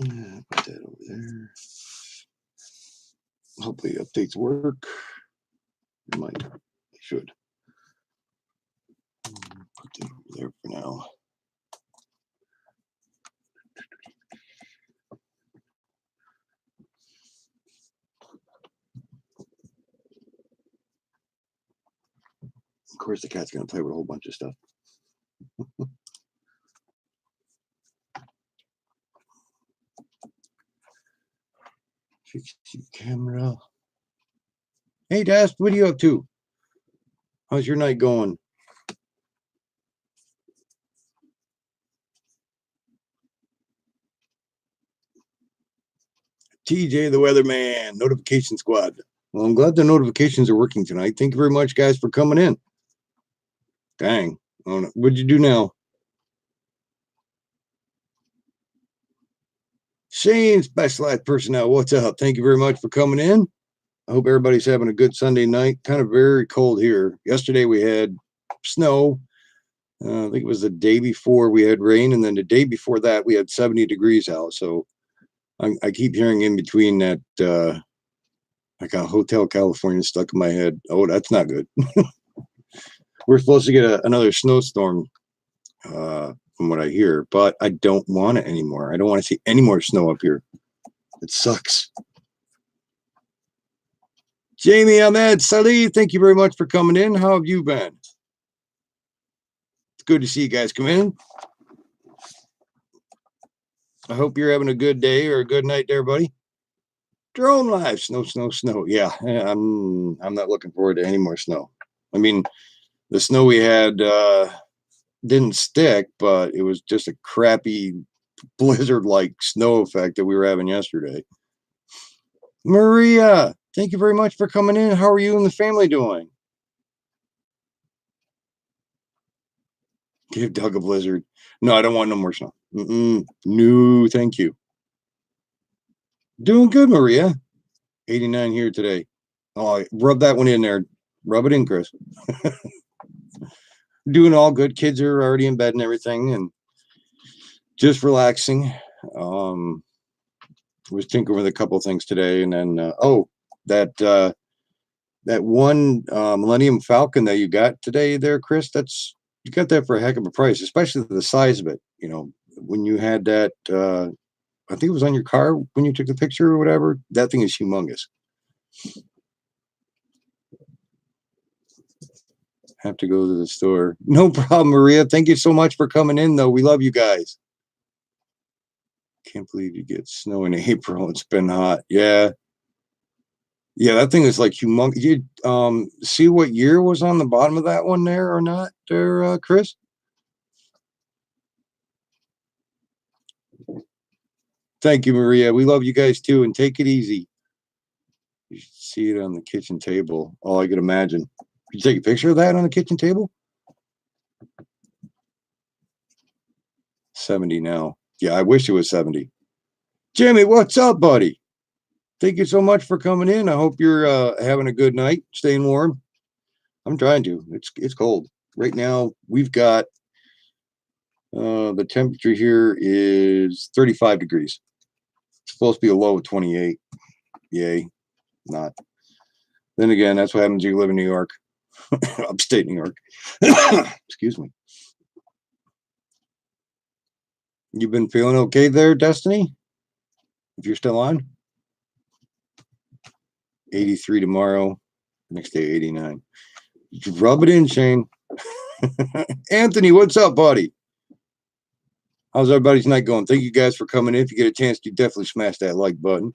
Put that over there. Hopefully updates work. It might. They should. Put that over there for now. Of course, the cat's going to play with a whole bunch of stuff. Fix your camera. Hey, Dast, what are you up to? How's your night going? TJ, the weatherman, notification squad. Well, I'm glad the notifications are working tonight. Thank you very much, guys, for coming in. Dang. What'd you do now? Shane, Specialized Personnel, what's up? Thank you very much for coming in. I hope everybody's having a good Sunday night. Kind of very cold here. Yesterday we had snow. I think it was the day before we had rain, and then the day before that we had 70 degrees out. So I keep hearing in between that I got Hotel California stuck in my head. Oh, that's not good. We're supposed to get another snowstorm from what I hear, but I don't want it anymore. I don't want to see any more snow up here. It sucks. Jamie Ahmed Salih, thank you very much for coming in. How have you been? It's good to see you guys come in. I hope you're having a good day or a good night there, buddy. Drone live, snow, snow, snow. Yeah, I'm not looking forward to any more snow. I mean, the snow we had didn't stick, but it was just a crappy blizzard-like snow effect that we were having yesterday. Maria, thank you very much for coming in. How are you and the family doing? Give Doug a blizzard. No, I don't want no more snow. No, thank you. Doing good, Maria. 89 here today. Oh, rub that one in there. Rub it in, Chris. Doing all good. Kids are already in bed and everything, and just relaxing. Was tinkering with a couple of things today, and then that one Millennium Falcon that you got today there, Chris. You got that for a heck of a price, especially the size of it. You know, when you had that, I think it was on your car when you took the picture or whatever. That thing is humongous. Have to go to the store. No problem, Maria. Thank you so much for coming in, though. We love you guys. Can't believe you get snow in April. It's been hot. Yeah. Yeah, that thing is like humongous. You see what year was on the bottom of that one there or not there, Chris? Thank you, Maria. We love you guys too, and take it easy. You should see it on the kitchen table. Oh, I could imagine. Did you take a picture of that on the kitchen table? 70 now. Yeah, I wish it was 70. Jimmy, what's up, buddy? Thank you so much for coming in. I hope you're having a good night, staying warm. I'm trying to. It's cold. Right now, we've got the temperature here is 35 degrees. It's supposed to be a low of 28. Yay. Not. Then again, that's what happens when you live in New York. Upstate New York. Excuse me. You've been feeling okay there, Destiny? If you're still on? 83 tomorrow. Next day, 89. Rub it in, Shane. Anthony, what's up, buddy? How's everybody's night going? Thank you guys for coming in. If you get a chance, you definitely smash that like button.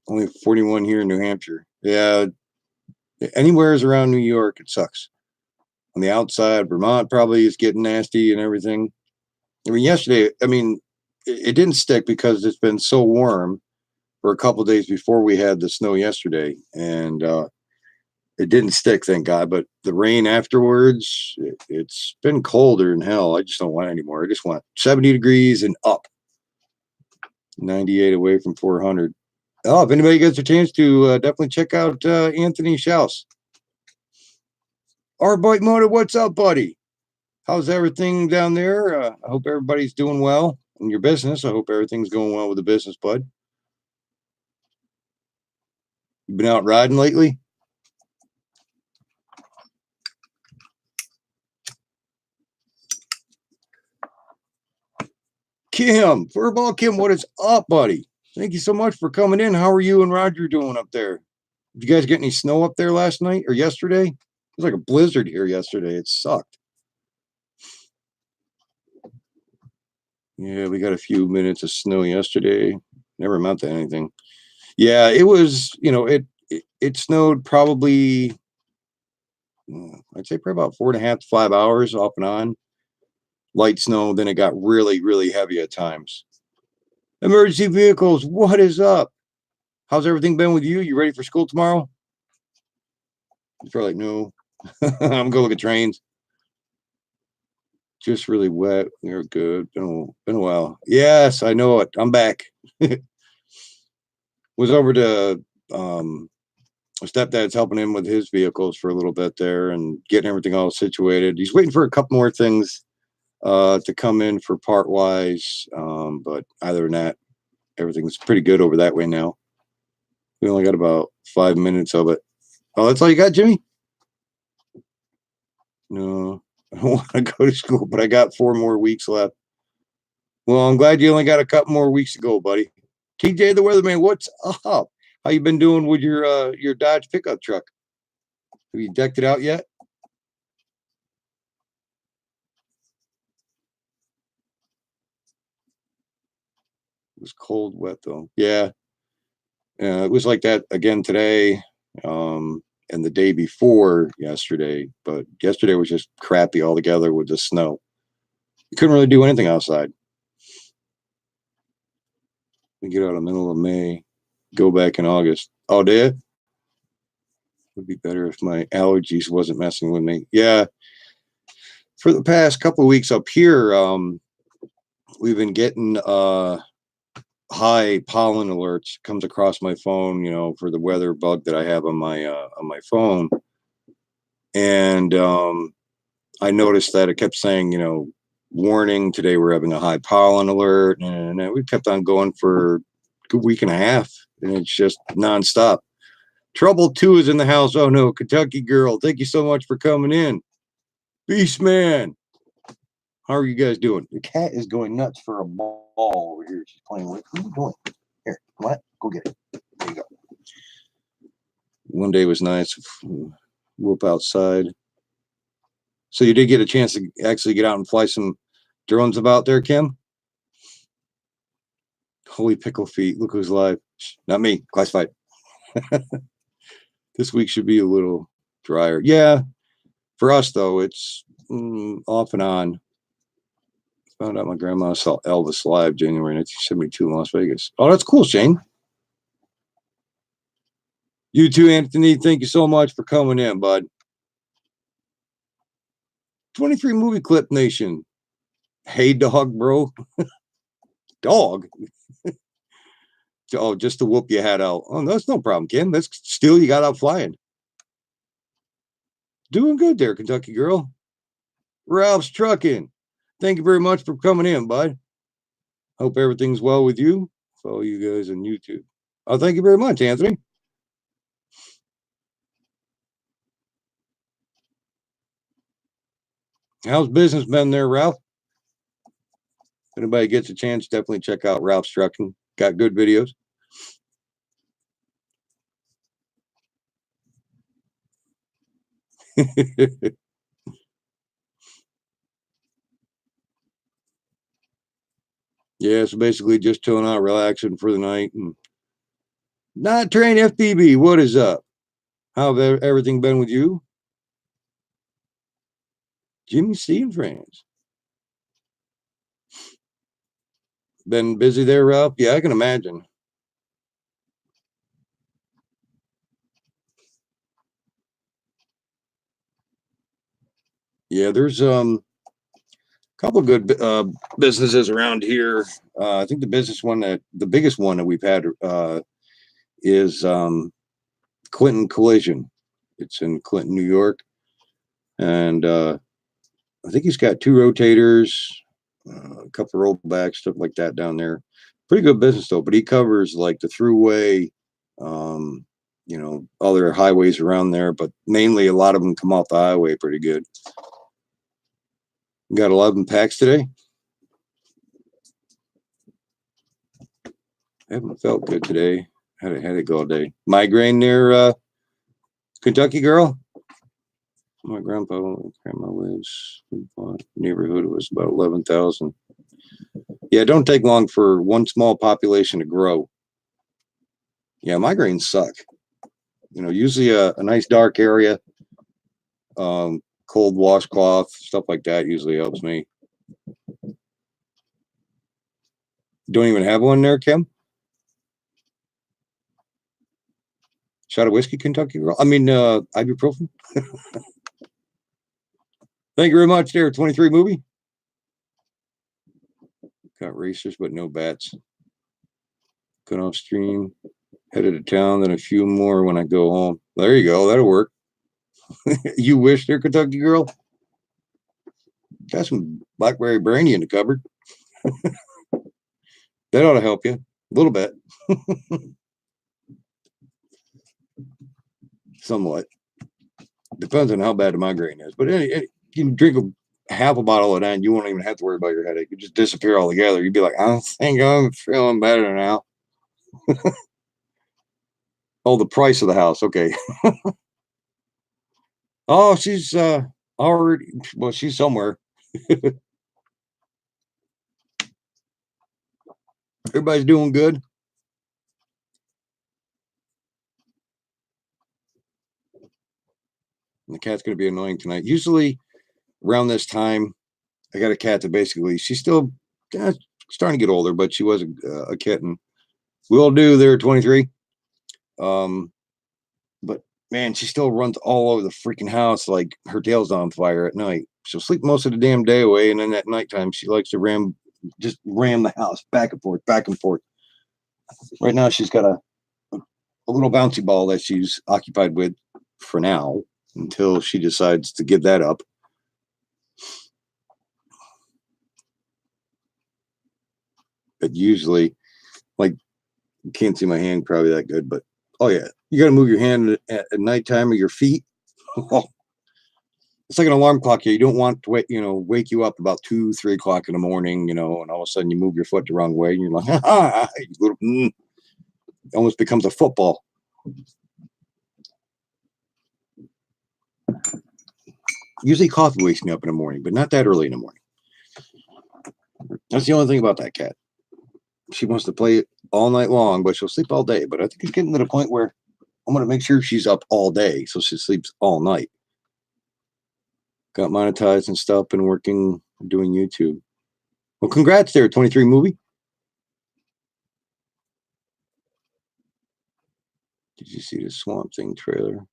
Only 41 here in New Hampshire. Yeah, anywhere is around New York, it sucks. On the outside, Vermont probably is getting nasty and everything. I mean, yesterday, it didn't stick because it's been so warm for a couple of days before we had the snow yesterday. And it didn't stick, thank God. But the rain afterwards, it's been colder than hell. I just don't want it anymore. I just want 70 degrees and up. 98 away from 400. Oh, if anybody gets a chance to definitely check out Anthony Schaus. Arbite Motor, what's up, buddy? How's everything down there? I hope everybody's doing well. in your business. I hope everything's going well with the business, bud. You been out riding lately? Kim, Furball Kim, what is up, buddy? Thank you so much for coming in. How are you and Roger doing up there? Did you guys get any snow up there last night or yesterday? It was like a blizzard here yesterday. It sucked. Yeah, we got a few minutes of snow yesterday. Never amount to anything. Yeah, it was, it snowed probably, I'd say probably about 4.5 to 5 hours off and on. Light snow, then it got really, really heavy at times. Emergency vehicles, what is up? How's everything been with you? You ready for school tomorrow? You're like, no. I'm going to look at trains. Just really wet. You're good. Been a while. Yes, I know it. I'm back. Was over to stepdad's helping him with his vehicles for a little bit there and getting everything all situated. He's waiting for a couple more things to come in for part wise. But other than that, everything's pretty good over that way now. We only got about 5 minutes of it. Oh, that's all you got, Jimmy? No, I don't want to go to school, but I got 4 more weeks left. Well, I'm glad you only got a couple more weeks to go, buddy. TJ the Weatherman, what's up? How you been doing with your Dodge pickup truck? Have you decked it out yet? It was cold, wet though. Yeah, it was like that again today, and the day before yesterday. But yesterday was just crappy altogether with the snow. You couldn't really do anything outside. We get out in the middle of May, go back in August. Oh, did it? Would be better if my allergies wasn't messing with me. Yeah, for the past couple of weeks up here, we've been getting high pollen alerts. Comes across my phone, for the weather bug that I have on my phone, and I noticed that it kept saying, warning, today we're having a high pollen alert, and we kept on going for a good week and a half, and it's just nonstop. Trouble 2 is in the house. Oh no, Kentucky girl, thank you so much for coming in. Beast man, how are you guys doing? The cat is going nuts for a ball over here. She's playing with. What are you doing? Here, what? Go get it. There you go. One day was nice. Whoop outside. So you did get a chance to actually get out and fly some drones about there, Kim? Holy pickle feet. Look who's live. Not me. Classified. This week should be a little drier. Yeah. For us, though, it's off and on. Found out my grandma saw Elvis live January 1972 in Las Vegas. Oh, that's cool, Shane. You too, Anthony. Thank you so much for coming in, bud. 23 Movie Clip Nation. Hey, dog, bro. Dog? Oh, just to whoop your head out. Oh, that's no problem, Kim. That's still you got out flying. Doing good there, Kentucky girl. Ralph's Trucking. Thank you very much for coming in, bud. Hope everything's well with you. Follow you guys on YouTube. Oh, thank you very much, Anthony. How's business been there, Ralph? If anybody gets a chance, definitely check out Ralph's Trucking. Got good videos. Yeah, so basically just chilling out, relaxing for the night. And Not Train FBB, what is up? How have everything been with you? Jimmy C and friends. Been busy there, Ralph? Yeah, I can imagine. Yeah, there's a couple of good businesses around here. I think the biggest one that we've had is Clinton Collision. It's in Clinton, New York, and I think he's got 2 rotators, a couple of rollbacks, stuff like that down there. Pretty good business though, but he covers like the Thruway, other highways around there, but mainly a lot of them come off the highway pretty good. Got 11 packs today. I haven't felt good today. Had a headache all day. Migraine near Kentucky girl. My grandma lives neighborhood. It was about 11,000. Yeah, it don't take long for one small population to grow. Yeah, migraines suck. Usually a nice dark area, cold washcloth, stuff like that usually helps me. Don't even have one there, Kim? Shot of whiskey, Kentucky girl. I mean, ibuprofen. Thank you very much there, 23 movie. Got racers, but no bats. Cut off stream. Headed to town, then a few more when I go home. There you go. That'll work. You wish there, Kentucky girl. Got some blackberry brandy in the cupboard. That ought to help you a little bit. Somewhat. Depends on how bad the migraine is. But you can drink half a bottle of that and you won't even have to worry about your headache. It just disappear altogether. You'd be like, I think I'm feeling better now. Oh, the price of the house. Okay. Oh, she's already, well, she's somewhere. Everybody's doing good. And the cat's going to be annoying tonight. Usually around this time, I got a cat that basically, she's still starting to get older, but she was a kitten. Will do there, 23. But man, she still runs all over the freaking house like her tail's on fire at night. She'll sleep most of the damn day away, and then at nighttime she likes to ram the house back and forth, back and forth. Right now she's got a little bouncy ball that she's occupied with for now until she decides to give that up. But usually, like, you can't see my hand probably that good, but oh yeah, you got to move your hand at nighttime or your feet. It's like an alarm clock here. You don't want to wake you up about 2-3 o'clock in the morning, and all of a sudden you move your foot the wrong way, and you're like, it almost becomes a football. Usually coffee wakes me up in the morning, but not that early in the morning. That's the only thing about that cat. She wants to play all night long, but she'll sleep all day. But I think it's getting to the point where I'm going to make sure she's up all day so she sleeps all night. Got monetized and stuff, and working, doing YouTube. Well, congrats there, 23 movie. Did you see the Swamp Thing trailer?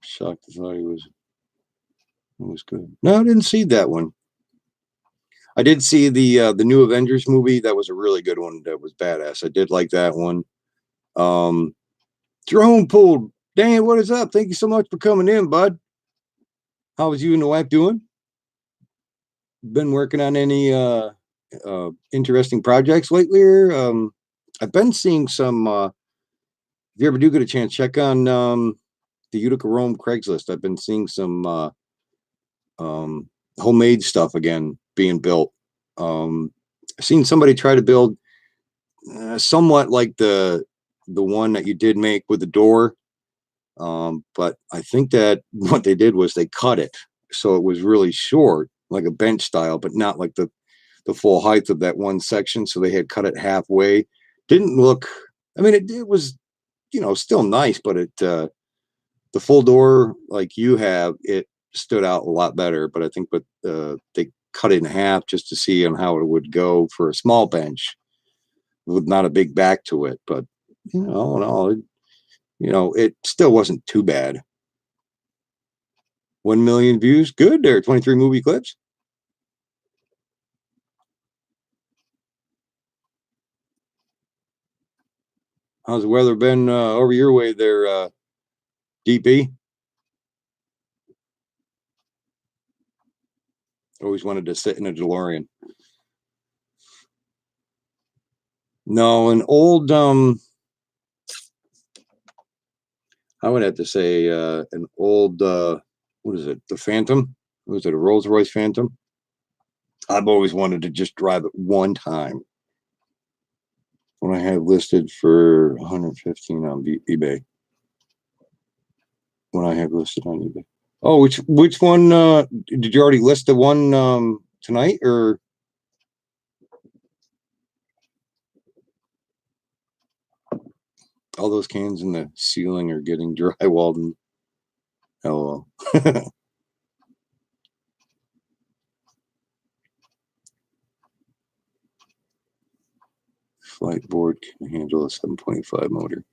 Shocked. I thought it was good. No, I didn't see that one. I did see the new Avengers movie. That was a really good one. That was badass. I did like that one. Drone pulled. Dan, what is up? Thank you so much for coming in, bud. How was you and the wife doing? Been working on any interesting projects lately? I've been seeing some. If you ever do get a chance, check on the Utica Rome Craigslist. I've been seeing some homemade stuff again being built. I've seen somebody try to build somewhat like the one that you did make with the door. But I think that what they did was they cut it so it was really short, like a bench style, but not like the full height of that one section. So they had cut it halfway. Didn't look. I mean, it was still nice, but the full door like you have, it stood out a lot better. But I think they cut it in half just to see on how it would go for a small bench with not a big back to it. But it still wasn't too bad. 1 million views. Good there. 23 movie clips. How's the weather been over your way there, DP? Always wanted to sit in a DeLorean. No, an old I would have to say an old what is it? The Phantom? Was it a Rolls Royce Phantom? I've always wanted to just drive it one time. When I had listed for 115 on eBay. When I have listed on eBay. Oh, which one did you already list the one tonight or all those cans in the ceiling are getting drywalled and LOL. Flight board can handle a 7.5 motor.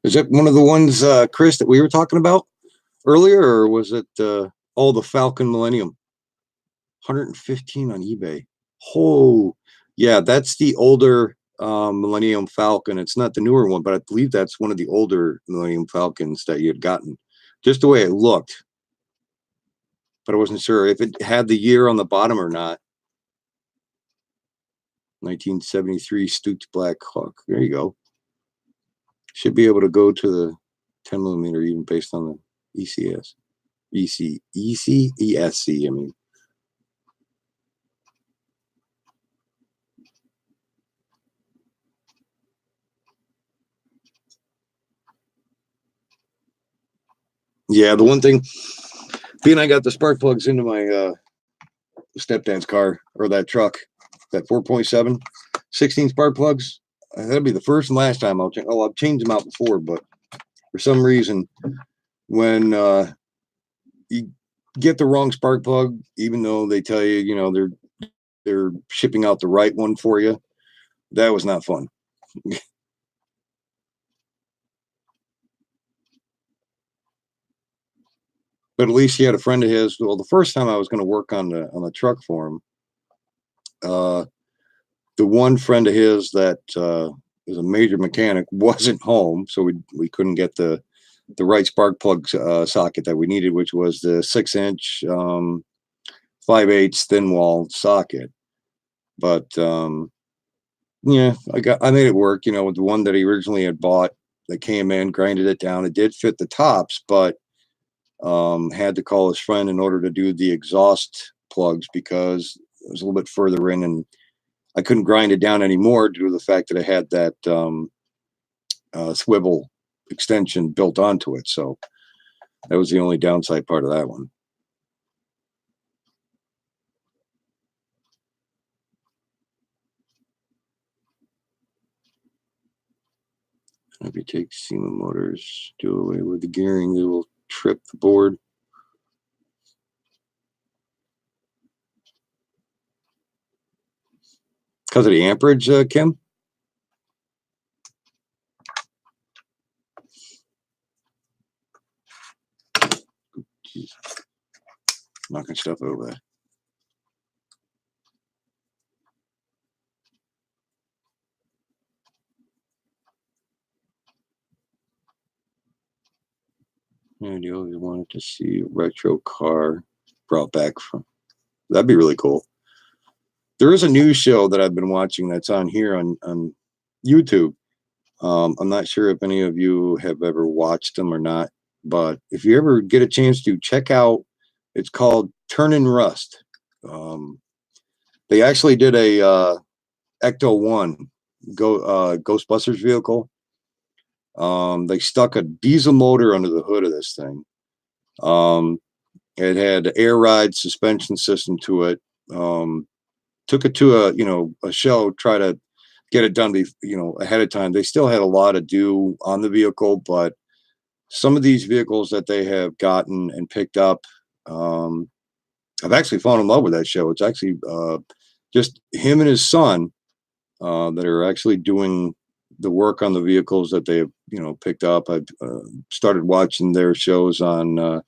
Is that one of the ones, Chris, that we were talking about earlier, or was it the Falcon Millennium? 115 on eBay. Oh, yeah, that's the older Millennium Falcon. It's not the newer one, but I believe that's one of the older Millennium Falcons that you had gotten. Just the way it looked. But I wasn't sure if it had the year on the bottom or not. 1973 Stoots Black Hawk. There you go. Should be able to go to the 10 millimeter even based on the ECS. ESC, I mean. Yeah, the one thing, being I got the spark plugs into my stepdad's car or that truck, that 4.7, 16 spark plugs. That'll be the first and last time I'll change. Oh, I've changed them out before, but for some reason, when you get the wrong spark plug, even though they tell you, they're shipping out the right one for you, that was not fun. But at least he had a friend of his. Well, the first time I was going to work on the truck for him, the one friend of his that is a major mechanic wasn't home, so we couldn't get the right spark plug socket that we needed, which was the 6-inch 5/8 thin wall socket. But yeah, I made it work. With the one that he originally had bought that came in, grinded it down. It did fit the tops, but had to call his friend in order to do the exhaust plugs because it was a little bit further in and I couldn't grind it down anymore due to the fact that I had that swivel extension built onto it. So that was the only downside part of that one. If you take SEMA motors, do away with the gearing, they will trip the board. Because of the amperage, Kim? Jeez. Knocking stuff over there. And you always wanted to see a retro car brought back from. That'd be really cool. There is a news show that I've been watching that's on here on YouTube. I'm not sure if any of you have ever watched them or not, but if you ever get a chance to check out, it's called Turn Rust. They actually did a Ecto 1 Ghostbusters vehicle. They stuck a diesel motor under the hood of this thing. It had air ride suspension system to it. Took it to a show, try to get it done ahead of time. They still had a lot to do on the vehicle, but some of these vehicles that they have gotten and picked up, I've actually fallen in love with that show. It's actually just him and his son that are actually doing the work on the vehicles that they've picked up. I've started watching their shows on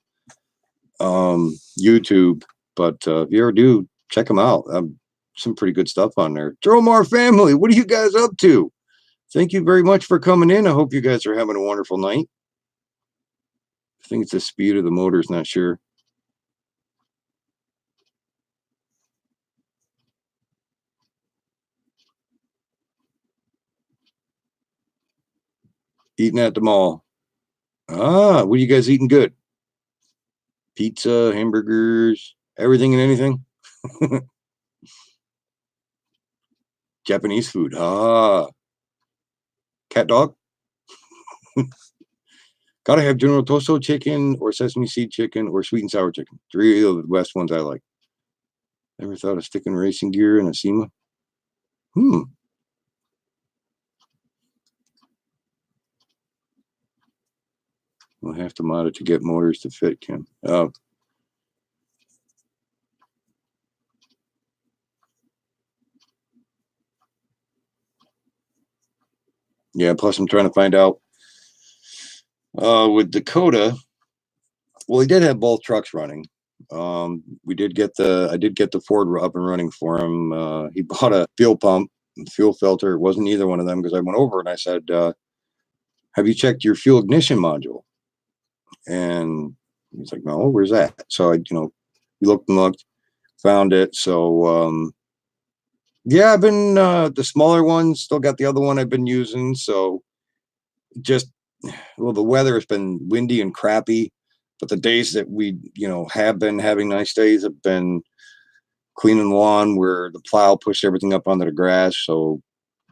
YouTube, but if you ever do, check them out. Some pretty good stuff on there. Dromar family, what are you guys up to? Thank you very much for coming in. I hope you guys are having a wonderful night. I think it's the speed of the motors, not sure. Eating at the mall. Ah, what are you guys eating good? Pizza, hamburgers, everything and anything? Japanese food. Ah, cat dog. Gotta have General Tosto chicken or sesame seed chicken or sweet and sour chicken. 3 of the best ones I like. Never thought of sticking racing gear in a SEMA. We'll have to mod it to get motors to fit, Kim. Yeah, plus I'm trying to find out with Dakota. Well, he did have both trucks running. I did get the Ford up and running for him. He bought a fuel pump, fuel filter. It wasn't either one of them because I went over and I said, have you checked your fuel ignition module? And he's like, no, where's that? So I, looked and looked, found it. So yeah, I've been the smaller one, still got the other one I've been using. So just, well, the weather has been windy and crappy, but the days that we, have been having nice days have been cleaning the lawn where the plow pushed everything up onto the grass. So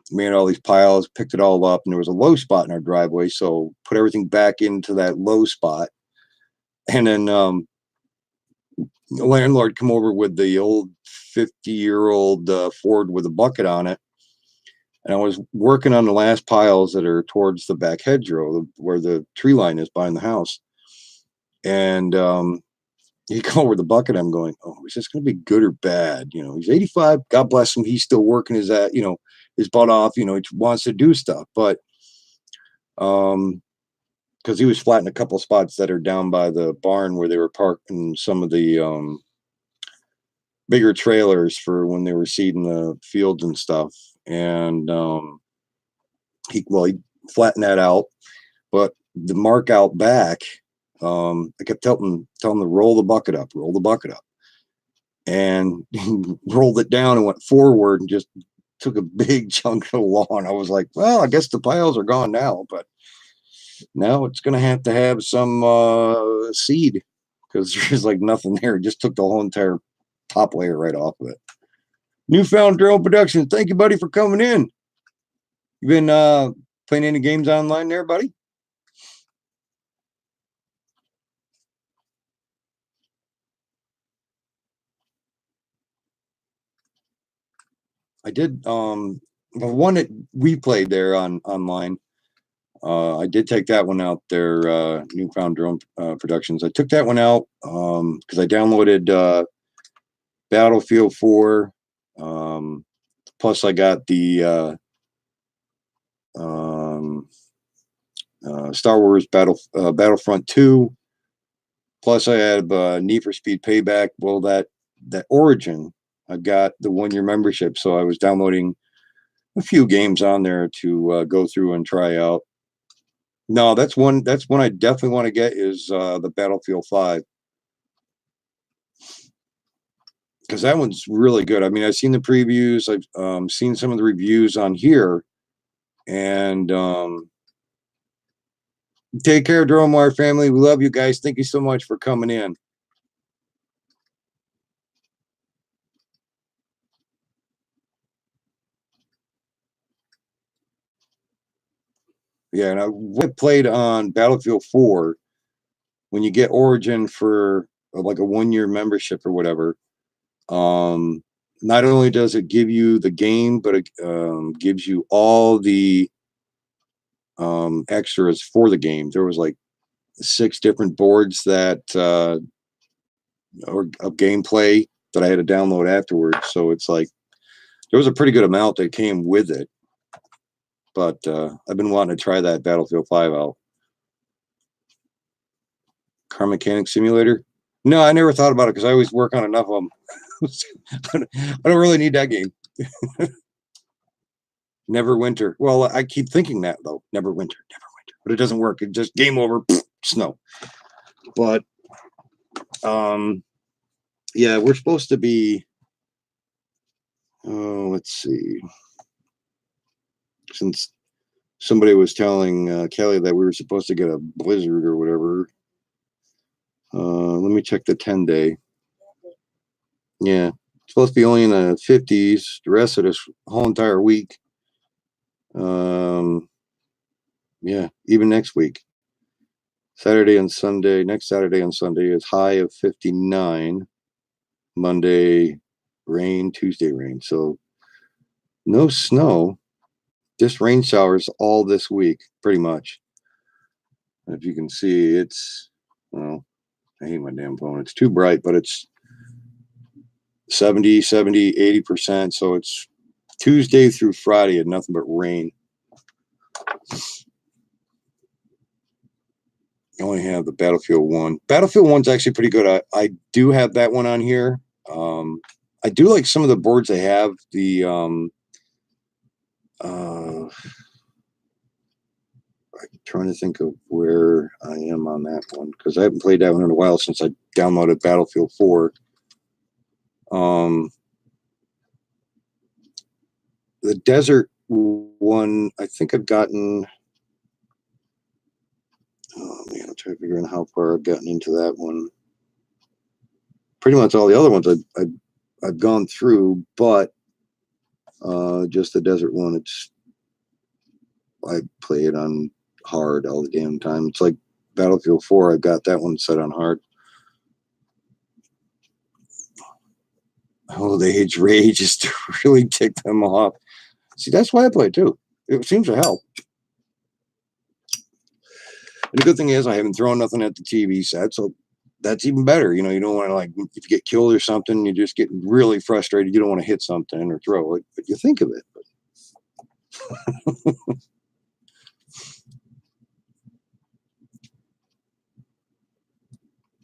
made all these piles, picked it all up, and there was a low spot in our driveway. So put everything back into that low spot. And then the landlord come over with the old 50-year-old Ford with a bucket on it. And I was working on the last piles that are towards the back hedgerow where the tree line is behind the house. And he come over with the bucket. I'm going, oh, is this going to be good or bad? He's 85. God bless him. He's still working his butt off. He wants to do stuff, but because he was flattening a couple spots that are down by the barn where they were parking some of the bigger trailers for when they were seeding the fields and stuff. And he flattened that out, but the mark out back, I kept telling him to roll the bucket up, and he rolled it down and went forward and just took a big chunk of the lawn. I was like, well, I guess the piles are gone now, but now it's going to have some seed because there's like nothing there. It just took the whole entire top layer right off of it. Newfound Drone Productions. Thank you, buddy, for coming in. You been playing any games online there, buddy? I did. The one that we played there online. I did take that one out there. Newfound Drone Productions. I took that one out because I downloaded Battlefield 4. Plus, I got the Star Wars Battlefront 2. Plus, I have Need for Speed Payback. Well, that Origin, I've got the 1-year membership, so I was downloading a few games on there to go through and try out. No, that's one I definitely want to get is the Battlefield 5. Because that one's really good. I mean, I've seen the previews. I've seen some of the reviews on here. And take care, Dromewire family. We love you guys. Thank you so much for coming in. Yeah, and I played on Battlefield 4. When you get Origin for like a 1-year membership or whatever, not only does it give you the game, but it gives you all the extras for the game. There was like 6 different boards that or of gameplay that I had to download afterwards. So it's like there was a pretty good amount that came with it. But I've been wanting to try that Battlefield 5 out. Car Mechanic Simulator? No, I never thought about it because I always work on enough of them. I don't really need that game. Neverwinter. Well, I keep thinking that though. Neverwinter. But it doesn't work. It just game over, snow. But yeah, we're supposed to be let's see. Since somebody was telling Kelly that we were supposed to get a blizzard or whatever. Let me check the 10-day. Yeah, it's supposed to be only in the 50s the rest of this whole entire week. Yeah, even next week. Saturday and Sunday, next Saturday and Sunday is high of 59. Monday, rain, Tuesday, rain. So no snow, just rain showers all this week, pretty much. If you can see, it's, well, I hate my damn phone. It's too bright, but it's 70, 80%. So it's Tuesday through Friday and nothing but rain. I only have the Battlefield 1. Battlefield 1's actually pretty good. I do have that one on here. I do like some of the boards they have. The I'm trying to think of where I am on that one because I haven't played that one in a while since I downloaded Battlefield 4. The desert one, I think I've gotten. Oh man, I'm trying to figure out how far I've gotten into that one. Pretty much all the other ones I've gone through, but just the desert one, I play it on hard all the damn time. It's like Battlefield 4. I've got that one set on hard. Oh, the age rage is to really tick them off. See, that's why I play too. It seems to help. And the good thing is I haven't thrown nothing at the TV set, so that's even better. You know, you don't want to, like, if you get killed or something, you just get really frustrated. You don't want to hit something or throw it, but you think of it.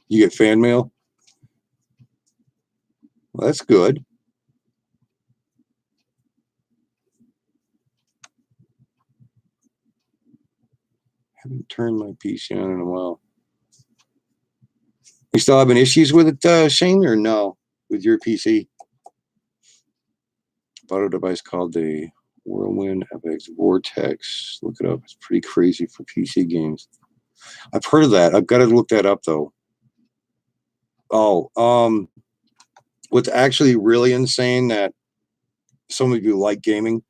You get fan mail? Well, that's good. Haven't turned my PC on in a while. You still having issues with it, Shane, or no? With your PC? Bought a device called the Whirlwind FX Vortex. Look it up. It's pretty crazy for PC games. I've heard of that. I've got to look that up though. Oh, what's actually really insane that some of you like gaming.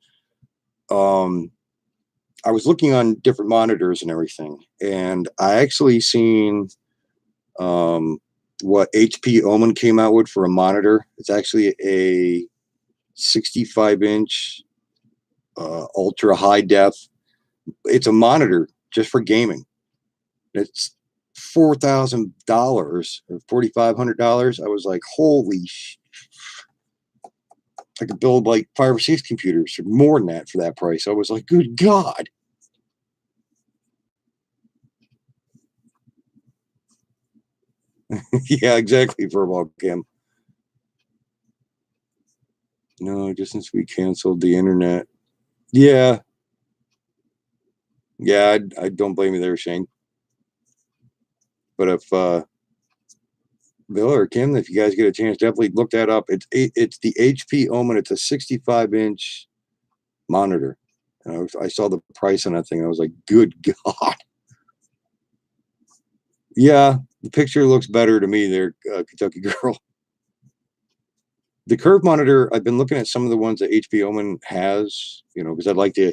I was looking on different monitors and everything, and I actually seen what HP Omen came out with for a monitor. It's actually a 65-inch ultra high def. It's a monitor just for gaming. It's $4,000 or $4,500. I was like, holy sh! I could build like 5 or 6 computers or more than that for that price. I was like, good God. Yeah, exactly, Verbal Cam. No, just since we canceled the internet. Yeah. Yeah, I don't blame you there, Shane. But if Bill or Kim, if you guys get a chance, definitely look that up. It's the HP Omen. It's a 65-inch monitor. And I saw the price on that thing. I was like, good God. Yeah, the picture looks better to me there, Kentucky Girl. The curve monitor, I've been looking at some of the ones that HP Omen has, you know, because I'd like to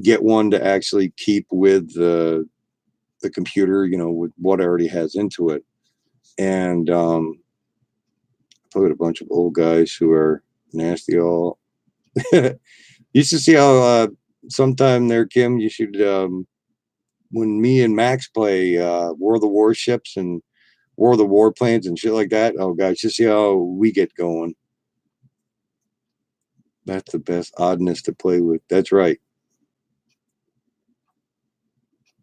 get one to actually keep with the computer, you know, with what it already has into it. And put a bunch of old guys who are nasty all. You should see how sometime there, Kim, you should, when me and Max play War of the Warships and War of the Warplanes and shit like that, oh gosh, you see how we get going. That's the best oddness to play with. That's right.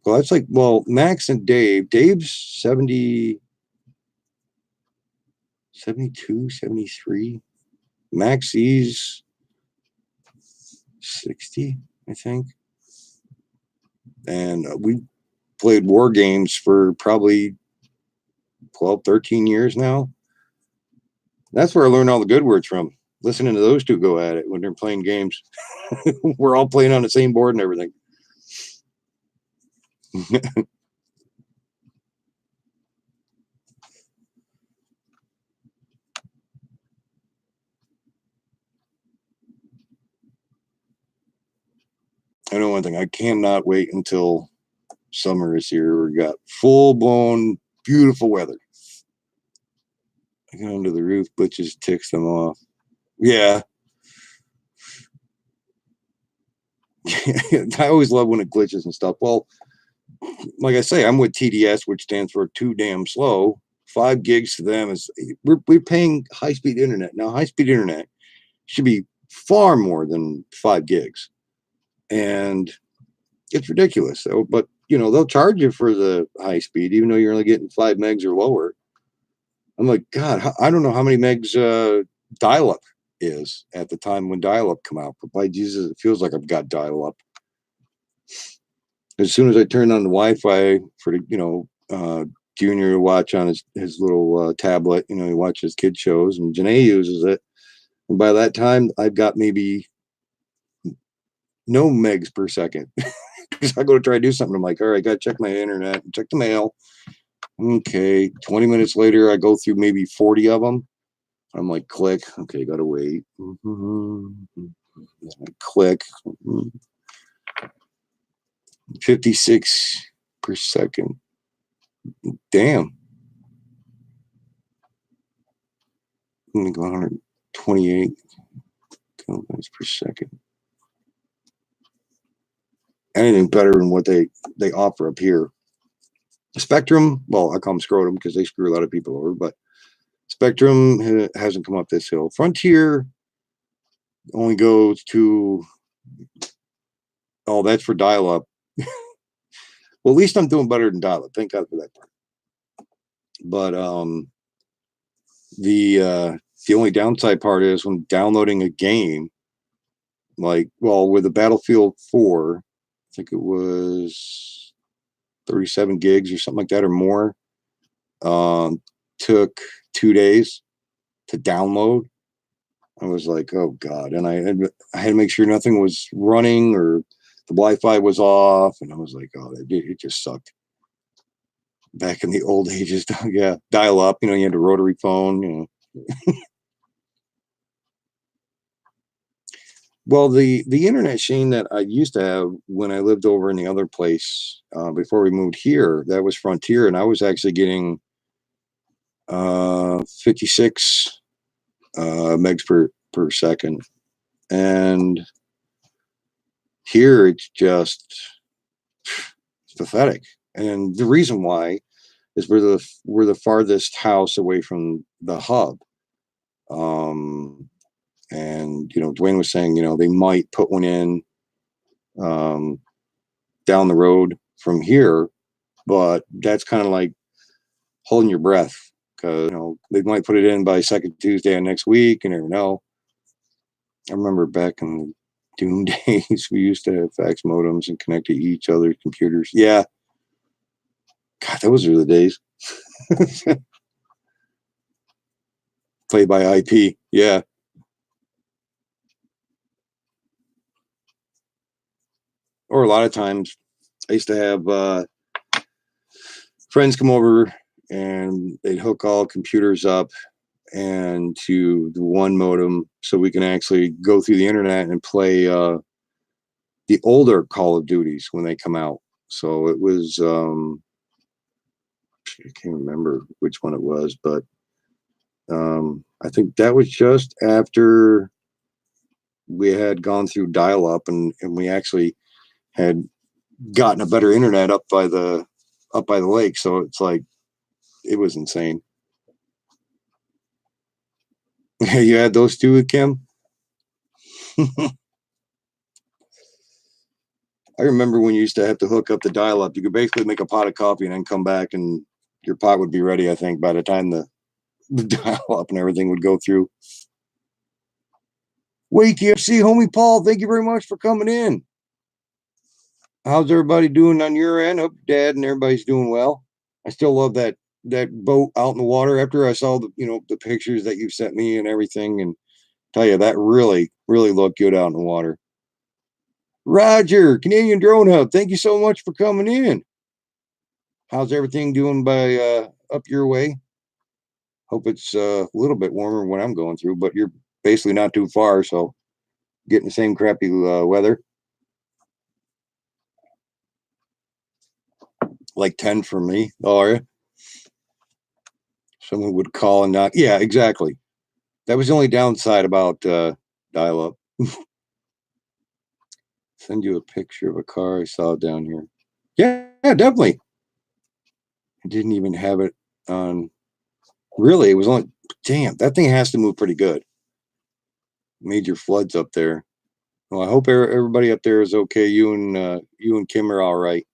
Well, that's like, well, Max and Dave's 70, 72, 73. Max, he's 60, I think. And we played war games for probably 12, 13 years now. That's where I learned all the good words from. Listening to those two go at it when they're playing games. We're all playing on the same board and everything. I know one thing. I cannot wait until summer is here. We got full blown beautiful weather. I get under the roof, but just ticks them off. Yeah. I always love when it glitches and stuff. Well, like I say, I'm with TDS, which stands for too damn slow. 5 gigs to them is we're paying high speed internet. Now, high speed internet should be far more than 5 gigs. And it's ridiculous. So, but they'll charge you for the high speed, even though you're only getting 5 megs or lower. I'm like, God, I don't know how many megs dial up is at the time when dial up come out, but by Jesus, it feels like I've got dial up. As soon as I turn on the Wi-Fi for the Junior to watch on his little tablet, he watches kid shows, and Janae uses it, and by that time I've got maybe no megs per second. Because I go to try to do something, I'm like, all right, gotta check my internet and check the mail. Okay, 20 minutes later, I go through maybe 40 of them. I'm like, click. Okay, gotta wait. Click. 56 per second. Damn. I'm gonna go 128 kilobytes per second. Anything better than what they offer up here. Spectrum, well, I call them scrotum because they screw a lot of people over, but Spectrum hasn't come up this hill. Frontier only goes to, oh, that's for dial-up. Well, at least I'm doing better than dial-up. Thank God for that part. But the only downside part is when downloading a game, like, well, with the Battlefield 4, I think it was 37 gigs or something like that or more. Took 2 days to download. I was like, oh God. And I had to make sure nothing was running or the Wi-Fi was off. And I was like, oh, it just sucked. Back in the old ages, yeah, dial up, you had a rotary phone, Well, the internet, Shane, that I used to have when I lived over in the other place before we moved here, that was Frontier, and I was actually getting 56 megs per second, and here it's just pathetic. And the reason why is we're the farthest house away from the hub. And Dwayne was saying, they might put one in down the road from here, but that's kind of like holding your breath because they might put it in by second Tuesday of next week. You never know. I remember back in the Doom days, we used to have fax modems and connect to each other's computers. Yeah. God, those were the days. Play by IP. Yeah. Or a lot of times I used to have friends come over and they'd hook all computers up and to the one modem so we can actually go through the internet and play the older Call of Duties when they come out. So it was I can't remember which one it was, but I think that was just after we had gone through dial-up and we actually had gotten a better internet up by the lake. So it's like it was insane. You had those two with Kim? I remember when you used to have to hook up the dial-up. You could basically make a pot of coffee and then come back and your pot would be ready, I think, by the time the dial-up and everything would go through. Wake UFC, homie Paul, thank you very much for coming in. How's everybody doing on your end? Hope Dad and everybody's doing well. I still love that boat out in the water after I saw the pictures that you sent me and everything, and tell you that really looked good out in the water. Roger, Canadian Drone Hub, thank you so much for coming in. How's everything doing by up your way? Hope it's a little bit warmer when I'm going through, but you're basically not too far, so getting the same crappy weather. Like 10 for me. Oh, are you? Someone would call and not. Yeah, exactly. That was the only downside about dial up. Send you a picture of a car I saw down here. Yeah, definitely. I didn't even have it on. Really, it was only. Damn, that thing has to move pretty good. Major floods up there. Well, I hope everybody up there is okay. You and Kim are all right.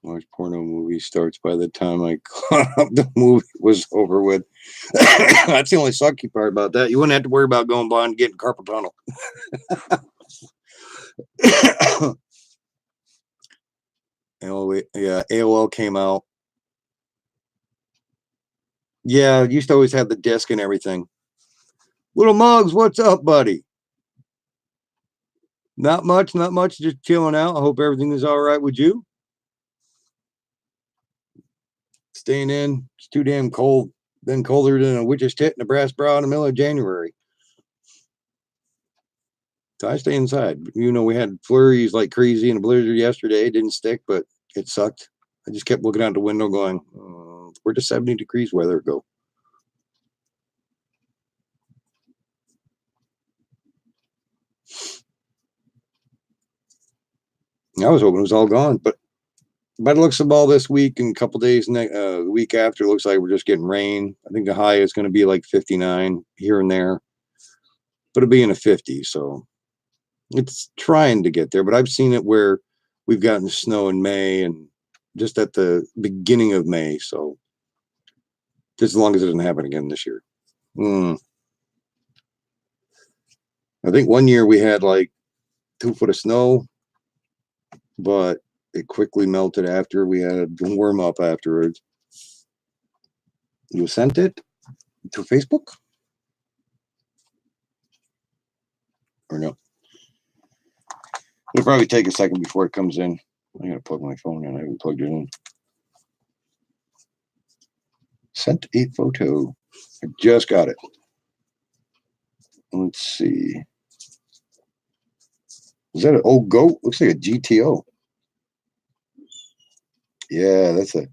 Watch porno movie starts by the time I caught up the movie was over with. That's the only sucky part about that. You wouldn't have to worry about going by and getting carpal tunnel. Yeah, AOL came out. Yeah, used to always have the disc and everything. Little Mugs, what's up, buddy? Not much, not much. Just chilling out. I hope everything is all right with you. Staying in. It's too damn cold. Been colder than a witch's tit in a brass bra in the middle of January. So I stay inside. We had flurries like crazy and a blizzard yesterday. It didn't stick, but it sucked. I just kept looking out the window going, where does 70 degrees weather go? I was hoping it was all gone, but by the looks of all this week and a couple days, the week after, it looks like we're just getting rain. I think the high is going to be like 59 here and there, but it'll be in the 50s. So it's trying to get there, but I've seen it where we've gotten snow in May and just at the beginning of May. So just as long as it doesn't happen again this year. I think one year we had like 2 foot of snow, but it quickly melted after we had a warm up afterwards. You sent it to Facebook or no? It'll probably take a second before it comes in. I gotta plug my phone in. I haven't plugged it in. Sent a photo. I just got it. Let's see. Is that an old goat? Looks like a GTO. Yeah, that's a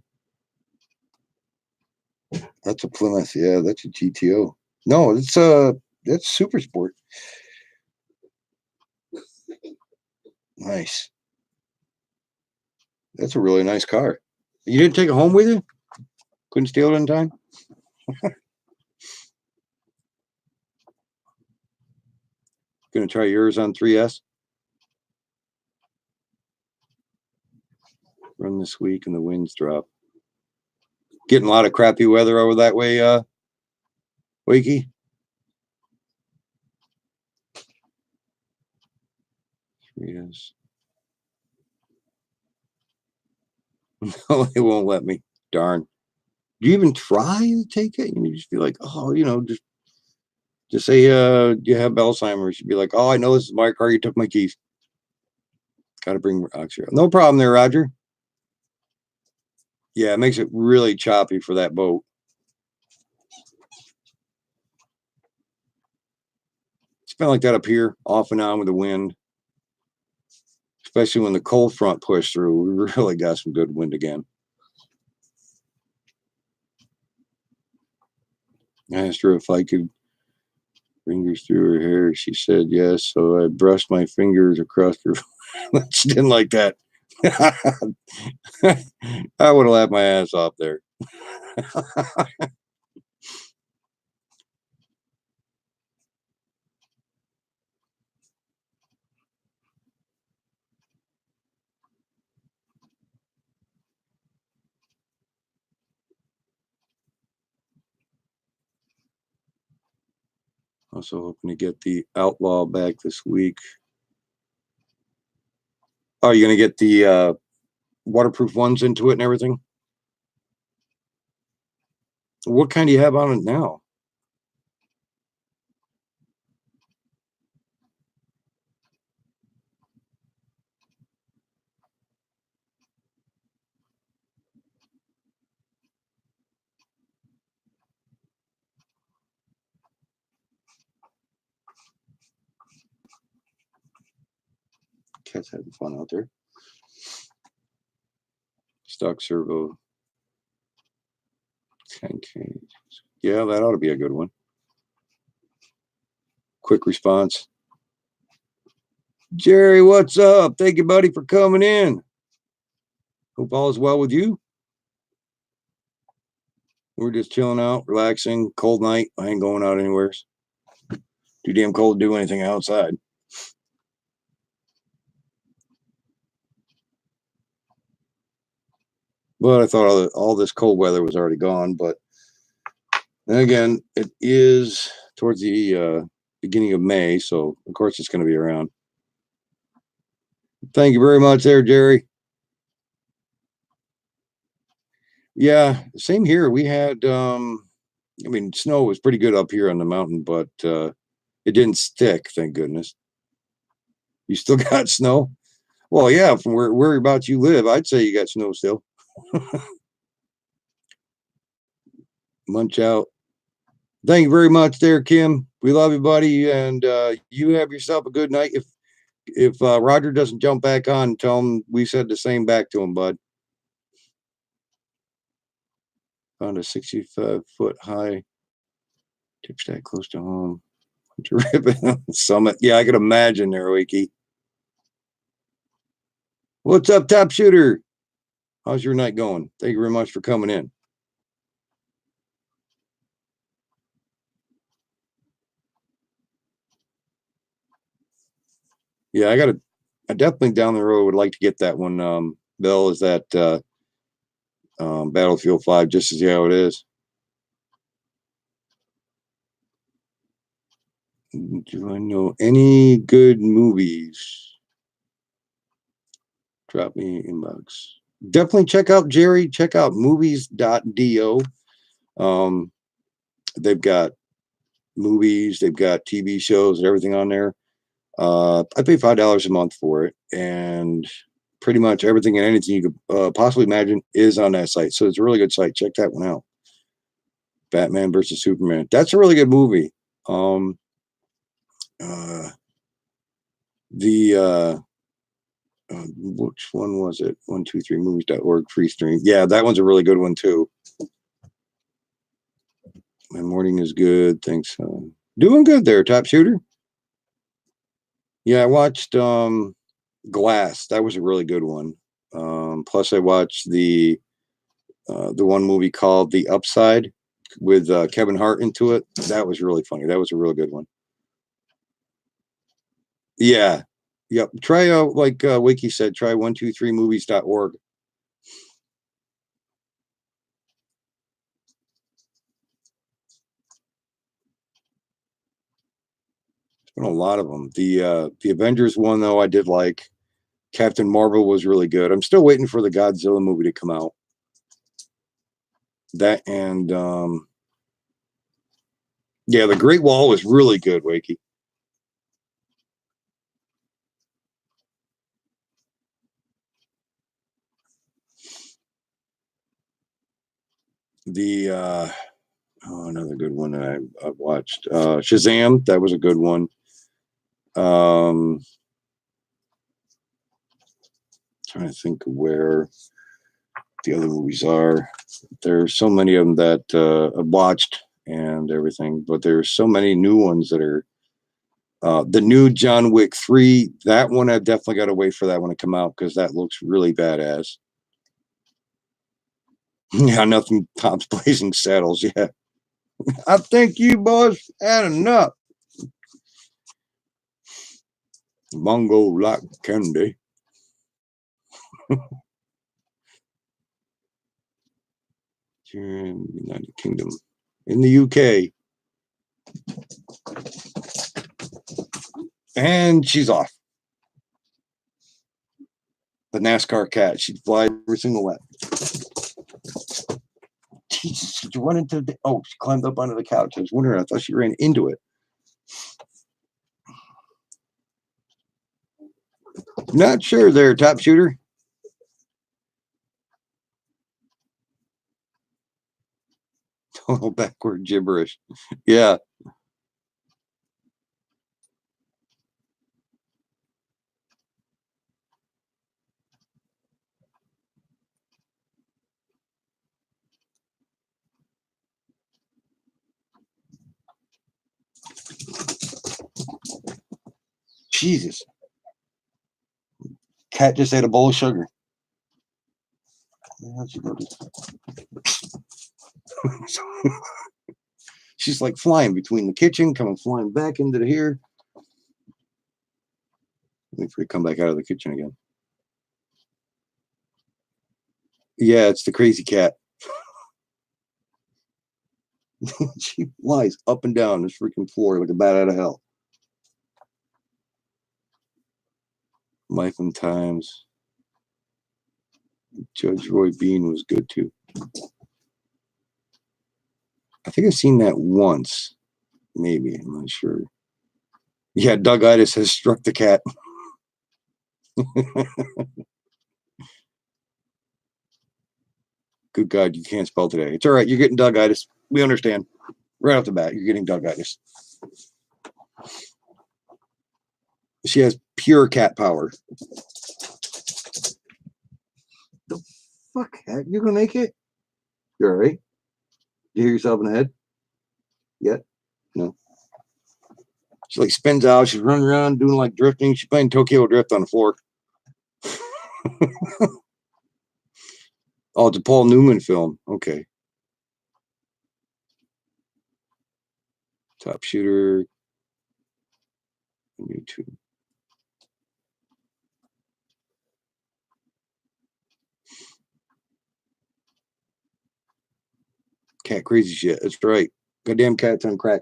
Plymouth. Yeah, that's a GTO. No, that's Super Sport. Nice. That's a really nice car. You didn't take it home with you? Couldn't steal it in time? Gonna try yours on 3S. Run this week and the winds drop. Getting a lot of crappy weather over that way, Wakey. Yes. No, they won't let me. Darn. Do you even try to take it? You just be like, oh, just say you have Alzheimer's. You'd be like, oh, I know this is my car. You took my keys. Got to bring Roger. No problem there, Roger. Yeah, it makes it really choppy for that boat. It's been like that up here, off and on with the wind. Especially when the cold front pushed through. We really got some good wind again. I asked her if I could fingers through her hair. She said yes. So I brushed my fingers across her. She didn't like that. I would have laughed my ass off there. Also hoping to get the Outlaw back this week. Are you going to get the waterproof ones into it and everything? What kind do you have on it now? Cat's having fun out there. Stock servo 10K. Yeah, that ought to be a good one. Quick response. Jerry, what's up? Thank you, buddy, for coming in. Hope all is well with you. We're just chilling out, relaxing. Cold night. I ain't going out anywhere. Too damn cold to do anything outside. But I thought all this cold weather was already gone. But then again, it is towards the beginning of May, so of course it's going to be around. Thank you very much there, Jerry. Yeah, same here. We had I mean, snow was pretty good up here on the mountain, but it didn't stick, thank goodness. You still got snow? Well, yeah, from whereabouts you live, I'd say you got snow still. Munch out. Thank you very much there, Kim. We love you, buddy, and you have yourself a good night. If Roger doesn't jump back on, tell him we said the same back to him, bud. Found a 65-foot high tip stack close to home. Terrific summit. Yeah, I could imagine there, Wiki. What's up, top shooter? How's your night going? Thank you very much for coming in. Yeah, I definitely down the road would like to get that one. Bill, is that Battlefield 5 just to see how it is. Do I know any good movies? Drop me inbox. Definitely check out Jerry. Check out movies.do. They've got movies, they've got TV shows and everything on there. I pay $5 a month for it, and pretty much everything and anything you could possibly imagine is on that site. So it's a really good site. Check that one out. Batman versus Superman. That's a really good movie. Which one was it? 123movies.org free stream. Yeah, that one's a really good one too. My morning is good. Thanks. Doing good there, top shooter. Yeah, I watched Glass. That was a really good one. Plus, I watched the one movie called The Upside with Kevin Hart into it. That was really funny. That was a really good one. Yeah. Yep. Try like Wiki said, try 123movies.org. There's been a lot of them. The Avengers one though, I did like. Captain Marvel was really good. I'm still waiting for the Godzilla movie to come out. That and yeah, the Great Wall was really good, Wakey. The another good one that I've watched. Shazam, that was a good one. Trying to think of where the other movies are. There's so many of them that I've watched and everything, but there's so many new ones that are the new John Wick 3. That one I've definitely got to wait for that one to come out because that looks really badass. Yeah, nothing tops Blazing Saddles. Yeah, I think you boys had enough. Mongo like candy. United Kingdom. In the UK. And she's off. a NASCAR cat. She'd fly every single lap. Jesus, did you run into the... Oh, she climbed up onto the couch. I was wondering. I thought she ran into it. Not sure there, top shooter. Total backward gibberish. Yeah. Jesus. Cat just ate a bowl of sugar. How'd you go She's like flying between the kitchen, coming flying back into here. Wait for her to come back out of the kitchen again. Yeah, it's the crazy cat. She flies up and down this freaking floor like a bat out of hell. Life and Times. Judge Roy Bean was good too. I think I've seen that once. Maybe. I'm not sure. Yeah, Doug-itis has struck the cat. Good God, you can't spell today. It's all right. You're getting Doug-itis. We understand. Right off the bat, you're getting Doug-itis. She has pure cat power. The fuck, cat? You gonna make it? You're all right? You hear yourself in the head? Yet? No. She like spins out. She's running around doing like drifting. She's playing Tokyo Drift on the floor. Oh, it's a Paul Newman film. Okay. Top shooter. On YouTube. Cat crazy shit. That's right. Goddamn cat's on crack.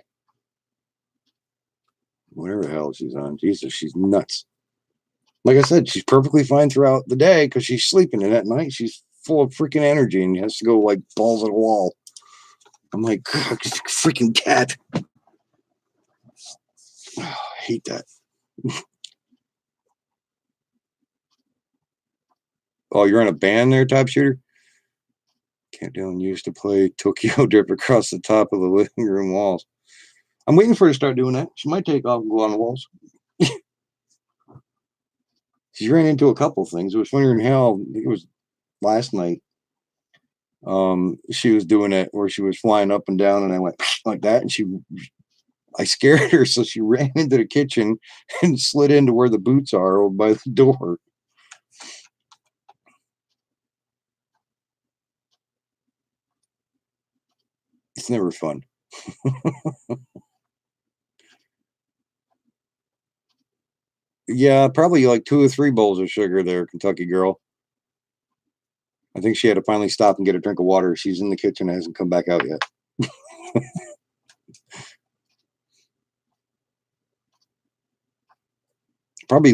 Whatever the hell she's on. Jesus, she's nuts. Like I said, she's perfectly fine throughout the day because she's sleeping, and at night she's full of freaking energy and has to go like balls at a wall. I'm like, God, freaking cat. Oh, I hate that. Oh, you're in a band there, top shooter? Cat Dillon used to play Tokyo Drift across the top of the living room walls. I'm waiting for her to start doing that. She might take off and go on the walls. She ran into a couple things. I was wondering how, I think it was last night. She was doing it where she was flying up and down, and I went like that, and I scared her, so she ran into the kitchen and slid into where the boots are over by the door. It's never fun. Yeah, probably like 2 or 3 bowls of sugar there, Kentucky girl. I think she had to finally stop and get a drink of water. She's in the kitchen, hasn't come back out yet. Probably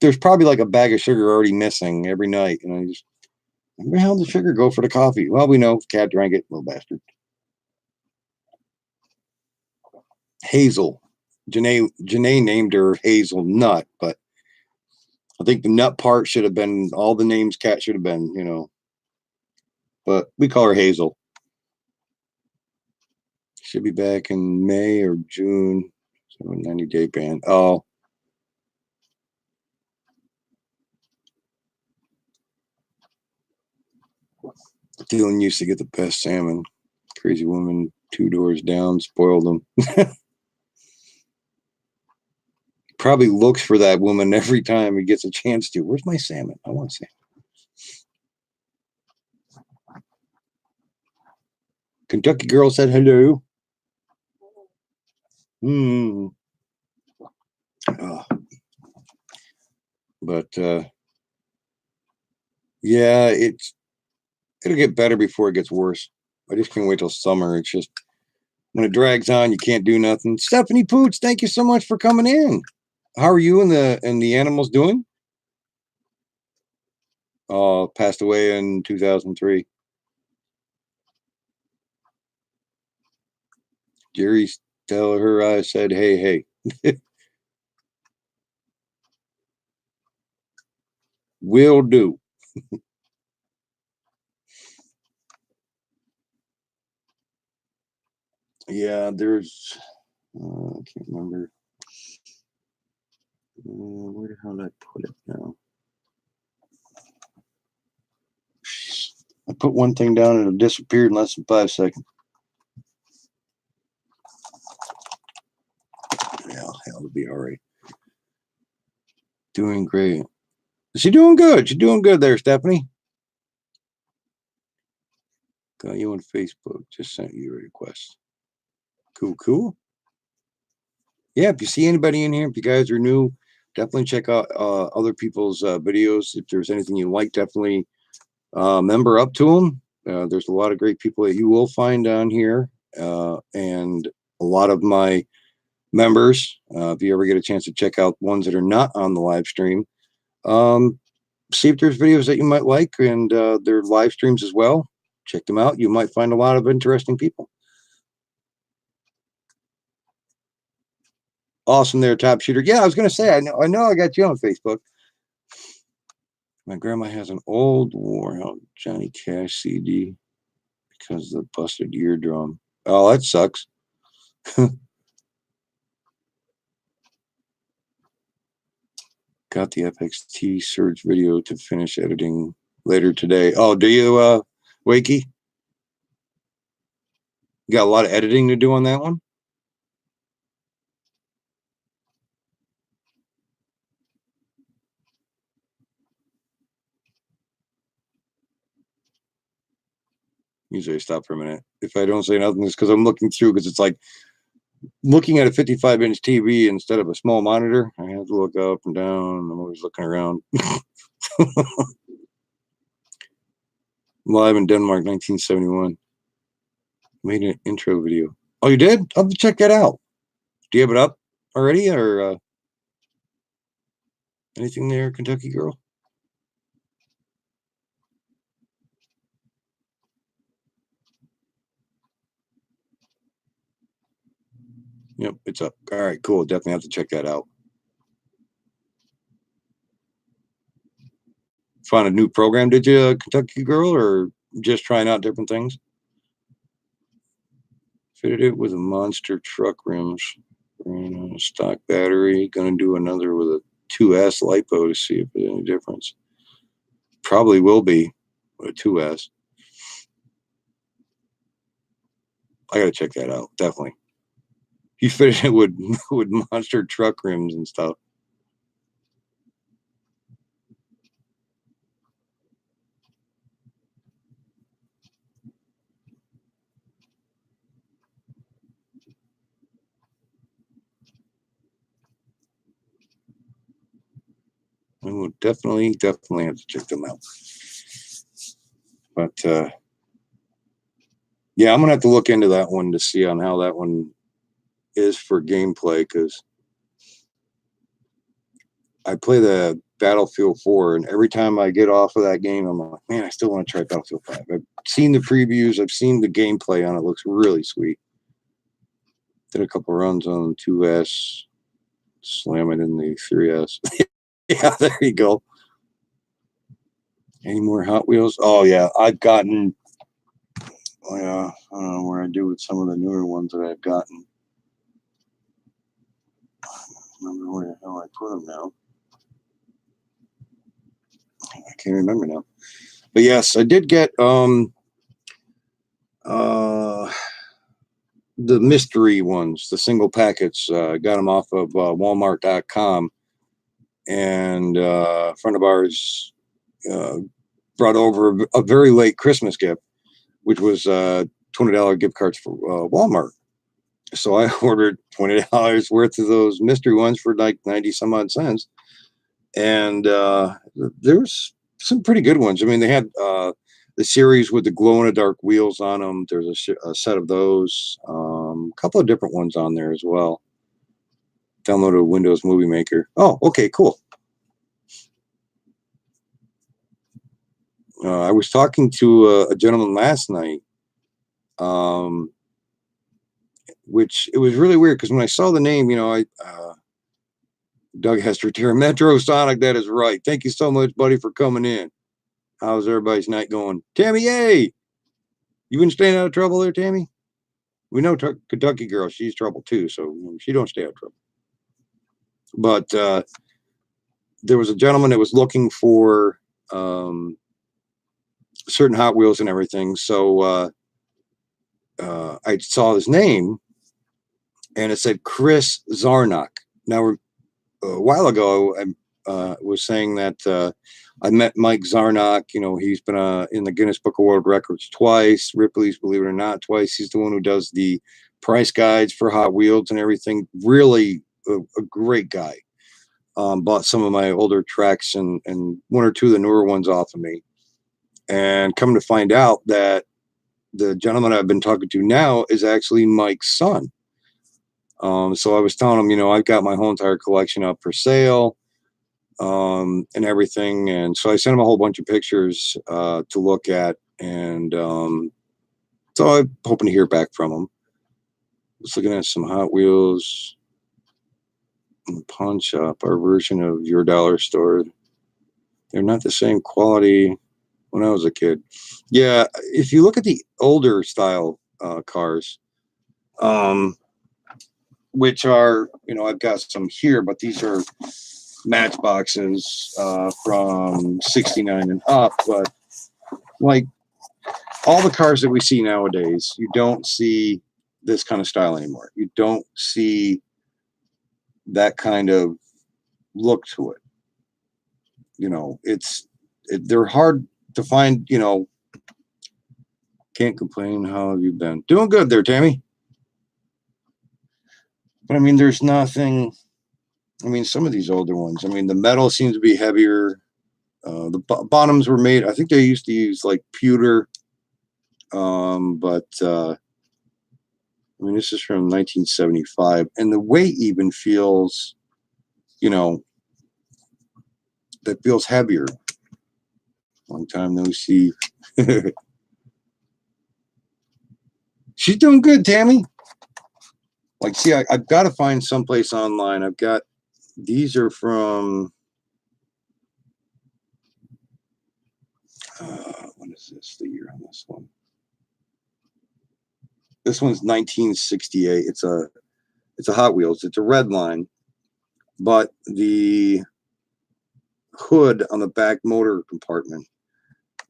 there's probably like a bag of sugar already missing every night, and I just, where the hell did the sugar go for the coffee? Well, we know cat drank it, little bastard. Hazel. Janae named her Hazel Nut, but I think the nut part should have been all the names cat should have been, you know. But we call her Hazel. Should be back in May or June. So 90-day ban. Oh. Dylan used to get the best salmon. Crazy woman 2 doors down spoiled them. Probably looks for that woman every time he gets a chance to. Where's my salmon? I want salmon. Kentucky girl said hello. But yeah, it'll get better before it gets worse. I just can't wait till summer. It's just when it drags on, you can't do nothing. Stephanie Poots, thank you so much for coming in. How are you and the animals doing? Passed away in 2003. Jerry, tell her I said, hey. Will do. Yeah, there's, I can't remember. Where the hell did I put it now? I put one thing down and it disappeared in less than 5 seconds. Yeah, hell, it'll be all right. Doing great. She doing good. She's doing good there, Stephanie. Got you on Facebook. Just sent you a request. Cool. Yeah, if you see anybody in here, if you guys are new, definitely check out other people's videos. If there's anything you like, definitely member up to them. There's a lot of great people that you will find on here, and a lot of my members. If you ever get a chance to check out ones that are not on the live stream, see if there's videos that you might like, and their live streams as well. Check them out. You might find a lot of interesting people. Awesome there, Top Shooter. Yeah, I was going to say, I know I got you on Facebook. My grandma has an old Warhol Johnny Cash CD because of the busted eardrum. Oh, that sucks. Got the FXT Surge video to finish editing later today. Oh, do you, Wakey? You got a lot of editing to do on that one? Usually I stop for a minute. If I don't say nothing, it's because I'm looking through, because it's like looking at a 55-inch TV instead of a small monitor. I have to look up and down. I'm always looking around. Live in Denmark, 1971. Made an intro video. Oh, you did? I'll have to check that out. Do you have it up already, or anything there, Kentucky Girl? Yep, it's up. All right, cool. Definitely have to check that out. Find a new program, did you, Kentucky Girl, or just trying out different things? Fitted it with a monster truck rims, ran on a stock battery. Gonna do another with a 2S LiPo to see if there's any difference. Probably will be with a 2S. I gotta check that out, definitely. He fitted it with monster truck rims and stuff. I will definitely have to check them out. But yeah, I'm gonna have to look into that one to see on how that one is for gameplay, because I play the Battlefield 4, and every time I get off of that game, I'm like, man, I still want to try Battlefield 5. I've seen the previews, I've seen the gameplay on it. Looks really sweet. Did a couple runs on 2S, slam it in the 3S. Yeah, there you go. Any more Hot Wheels? Oh yeah, I've gotten. Oh yeah, I don't know where I do with some of the newer ones that I've gotten. I don't remember where the hell I put them now. I can't remember now. But yes, I did get the mystery ones, the single packets. Got them off of Walmart.com, and a friend of ours brought over a very late Christmas gift, which was $20 gift cards for Walmart. So I ordered $20 worth of those mystery ones for like 90 some odd cents, and there's some pretty good ones. I mean, they had the series with the glow in the dark wheels on them. There's a set of those, a couple of different ones on there as well. Download a Windows Movie Maker. Oh, okay, cool. I was talking to a gentleman last night, which it was really weird because when I saw the name, Doug Hester, Metro Sonic, that is right. Thank you so much, buddy, for coming in. How's everybody's night going? Tammy, yay! You been staying out of trouble there, Tammy? We know Kentucky girl, she's trouble too, so she don't stay out of trouble. But there was a gentleman that was looking for certain Hot Wheels and everything. So I saw his name, and it said Chris Zarnock. Now, a while ago, I was saying that I met Mike Zarnock. He's been in the Guinness Book of World Records twice. Ripley's, believe it or not, twice. He's the one who does the price guides for Hot Wheels and everything. Really a great guy. Bought some of my older tracks and one or two of the newer ones off of me. And come to find out that the gentleman I've been talking to now is actually Mike's son. So I was telling him, I've got my whole entire collection up for sale and everything. And so I sent him a whole bunch of pictures to look at. And so I'm hoping to hear back from him. Just looking at some Hot Wheels in the pawn shop, our version of your dollar store. They're not the same quality when I was a kid. Yeah, if you look at the older style cars, which are, I've got some here, but these are Matchboxes from 69 and up. But like all the cars that we see nowadays, you don't see this kind of style anymore. You don't see that kind of look to it. They're hard to find. Can't complain. How have you been? Doing good there, Tammy. But I mean, there's nothing. I mean, some of these older ones. I mean, the metal seems to be heavier. The bottoms were made. I think they used to use like pewter. But I mean, this is from 1975, and the weight even feels, that feels heavier. Long time no see. She's doing good, Tammy. Like, see, I've got to find someplace online. I've got, these are from, what is this, the year on this one? This one's 1968. It's a Hot Wheels. It's a red line, but the hood on the back motor compartment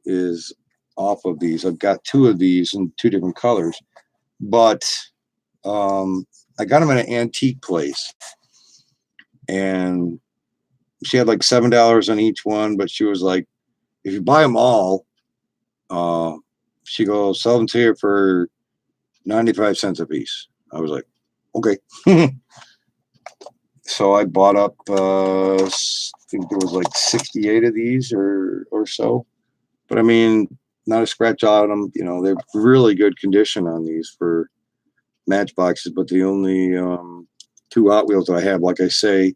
is off of these. I've got two of these in two different colors, but I got them in an antique place, and she had like $7 on each one, but she was like, if you buy them all, she goes, sell them to you for 95 cents a piece. I was like, okay. So I bought up, I think there was like 68 of these or so. But I mean, not a scratch on them. They're really good condition on these for Matchboxes, but the only two Hot Wheels that I have, like I say,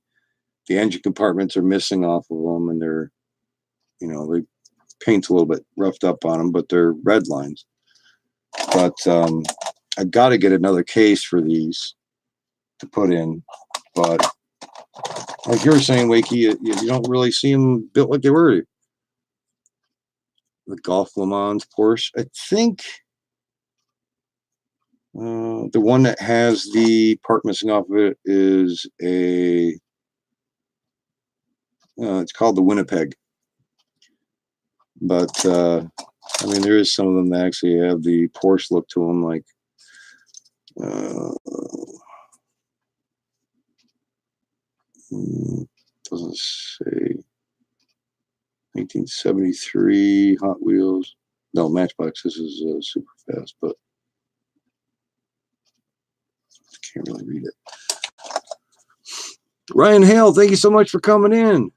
the engine compartments are missing off of them, and they're, the paint's a little bit roughed up on them, but they're red lines. But I've got to get another case for these to put in. But like you were saying, Wakey, you don't really see them built like they were. The Golf Le Mans Porsche, I think the one that has the part missing off of it is a, it's called the Winnipeg. But I mean, there is some of them that actually have the Porsche look to them, like doesn't say 1973 Hot Wheels. No, Matchbox. This is super fast, but I can't really read it. Ryan Hale, thank you so much for coming in.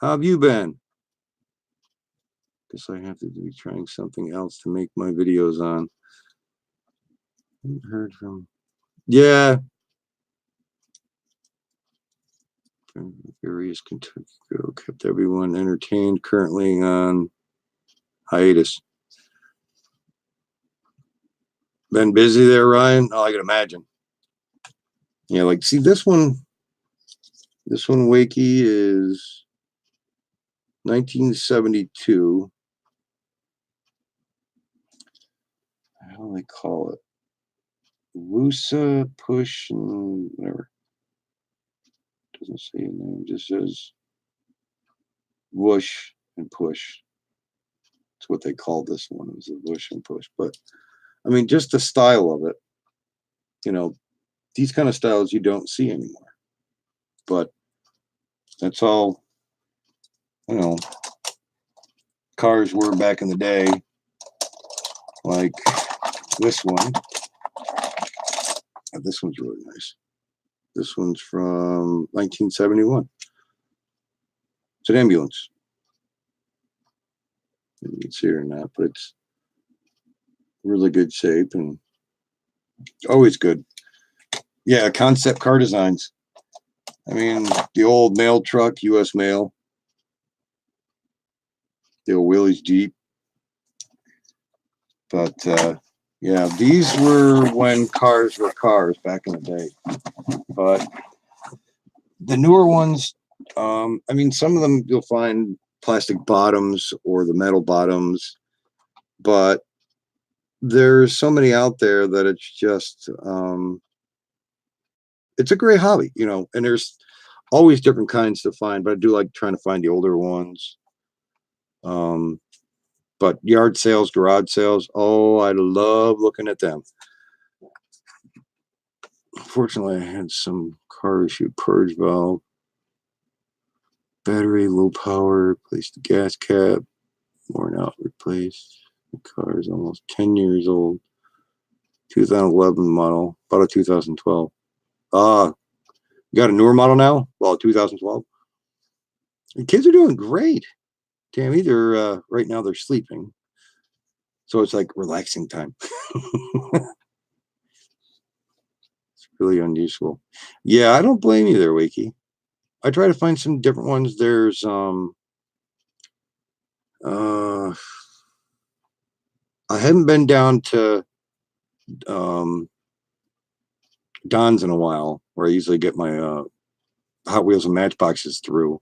How have you been? Guess I have to be trying something else to make my videos on. I haven't heard from. Yeah. Various Kentucky Girl kept everyone entertained. Currently on hiatus. Been busy there, Ryan? Oh, I can imagine. Yeah, like, see this one. This one, Wakey, is 1972. How do they call it? Wusa, Push, and whatever. Doesn't say a name. Just says Whoosh and Push. That's what they called this one. It was a Whoosh and Push. But I mean, just the style of it. You know, these kind of styles you don't see anymore. But that's all, you know, cars were back in the day. Like this one. This one's really nice. This one's from 1971. It's an ambulance. It's here or not, but it's really good shape and always good. Yeah, concept car designs. I mean, the old mail truck, U.S. Mail. The old Willys Jeep. But yeah, these were when cars were cars back in the day. But the newer ones, I mean, some of them you'll find plastic bottoms or the metal bottoms, but there's so many out there that it's just it's a great hobby, you know, and there's always different kinds to find, but I do like trying to find the older ones. But yard sales, garage sales, oh, I love looking at them. Unfortunately, I had some car issue purge valve. Battery, low power, replace the gas cap, worn out, replaced. The car is almost 10 years old. 2011 model, about a 2012. You got a newer model now? Well, 2012. The kids are doing great. Tammy, they're right now they're sleeping. So it's like relaxing time. It's really unusual. Yeah, I don't blame you there, Wakey. I try to find some different ones. There's I haven't been down to Don's in a while, where I usually get my Hot Wheels and Matchboxes through.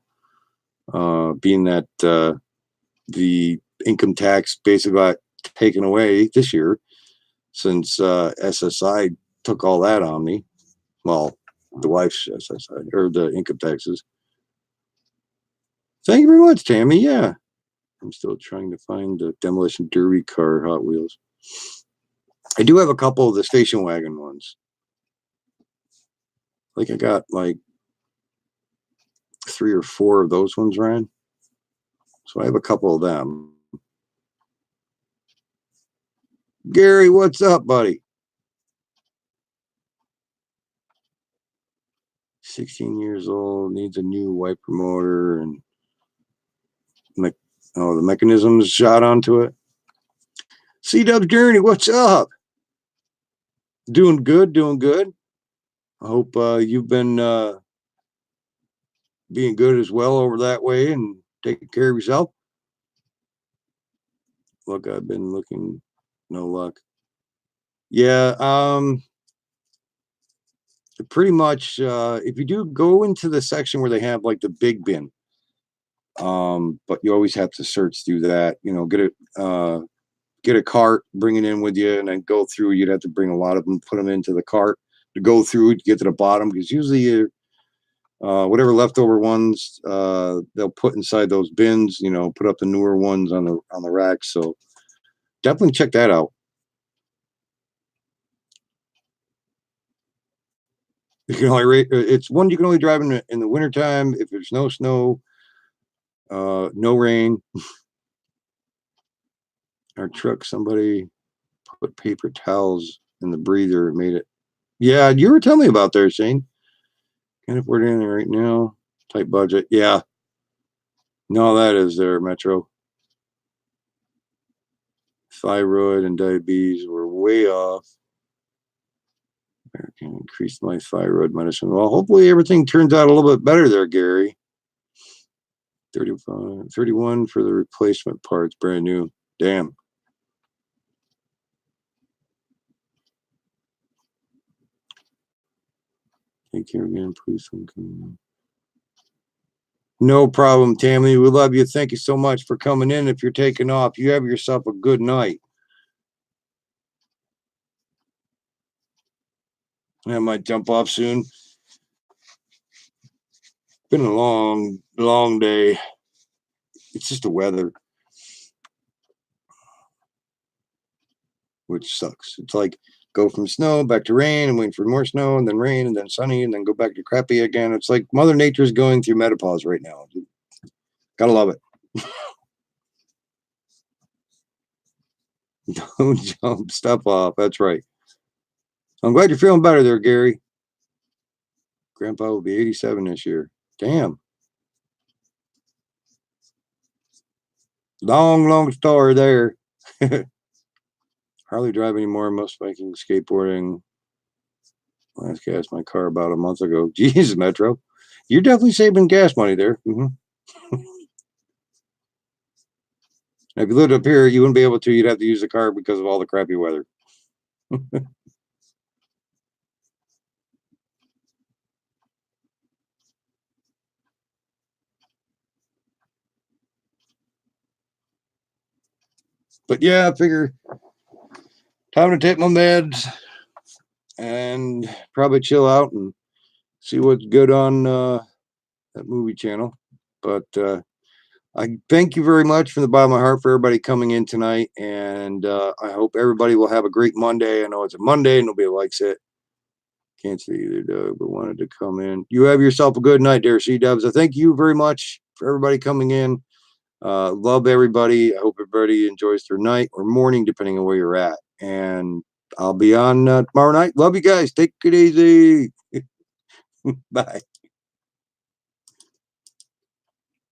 Being that the income tax basically got taken away this year since SSI took all that on me. Well, the wife's SSI or the income taxes. Thank you very much, Tammy. Yeah, I'm still trying to find the demolition derby car Hot Wheels. I do have a couple of the station wagon ones. Like I got like 3 or 4 of those ones ran. So I have a couple of them. Gary, what's up, buddy? 16 years old, needs a new wiper motor and the mechanism's shot onto it. C-Dub's Journey, what's up? Doing good, doing good. I hope you've been being good as well over that way and taking care of yourself. Look, I've been looking, no luck. Yeah, pretty much if you do go into the section where they have like the big bin, but you always have to search through that, you know, get a cart, bring it in with you, and then go through. You'd have to bring a lot of them, put them into the cart to go through to get to the bottom, because usually whatever leftover ones they'll put inside those bins, you know, put up the newer ones on the racks. So definitely check that out. You can only it's one you can only drive in the wintertime if there's no snow, no rain. Our truck, somebody put paper towels in the breather and made it. Yeah, you were telling me about there, Shane. Can't afford anything right now. Tight budget. Yeah. No, that is there, Metro. Thyroid and diabetes were way off. I can increase my thyroid medicine. Well, hopefully everything turns out a little bit better there, Gary. 35, 31 for the replacement parts, brand new. Damn. Take care again, please. No problem, Tammy. We love you. Thank you so much for coming in. If you're taking off, you have yourself a good night. I might jump off soon. Been a long, long day. It's just the weather, which sucks. It's like go from snow back to rain and wait for more snow and then rain and then sunny and then go back to crappy again. It's like Mother Nature's going through menopause right now. Gotta love it. Don't jump stuff off. That's right. I'm glad you're feeling better there, Gary. Grandpa will be 87 this year. Damn. Long, long story there. Hardly drive anymore. Most biking, skateboarding. Last gas my car about a month ago. Jesus, Metro. You're definitely saving gas money there. If you lived up here, you wouldn't be able to. You'd have to use the car because of all the crappy weather. But yeah, I figure time to take my meds and probably chill out and see what's good on that movie channel. But I thank you very much from the bottom of my heart for everybody coming in tonight. And I hope everybody will have a great Monday. I know it's a Monday and nobody likes it. Can't see either, Doug, but wanted to come in. You have yourself a good night there, C-Dubs. I thank you very much for everybody coming in. Love everybody. I hope everybody enjoys their night or morning, depending on where you're at. And I'll be on tomorrow night. Love you guys. Take it easy. Bye.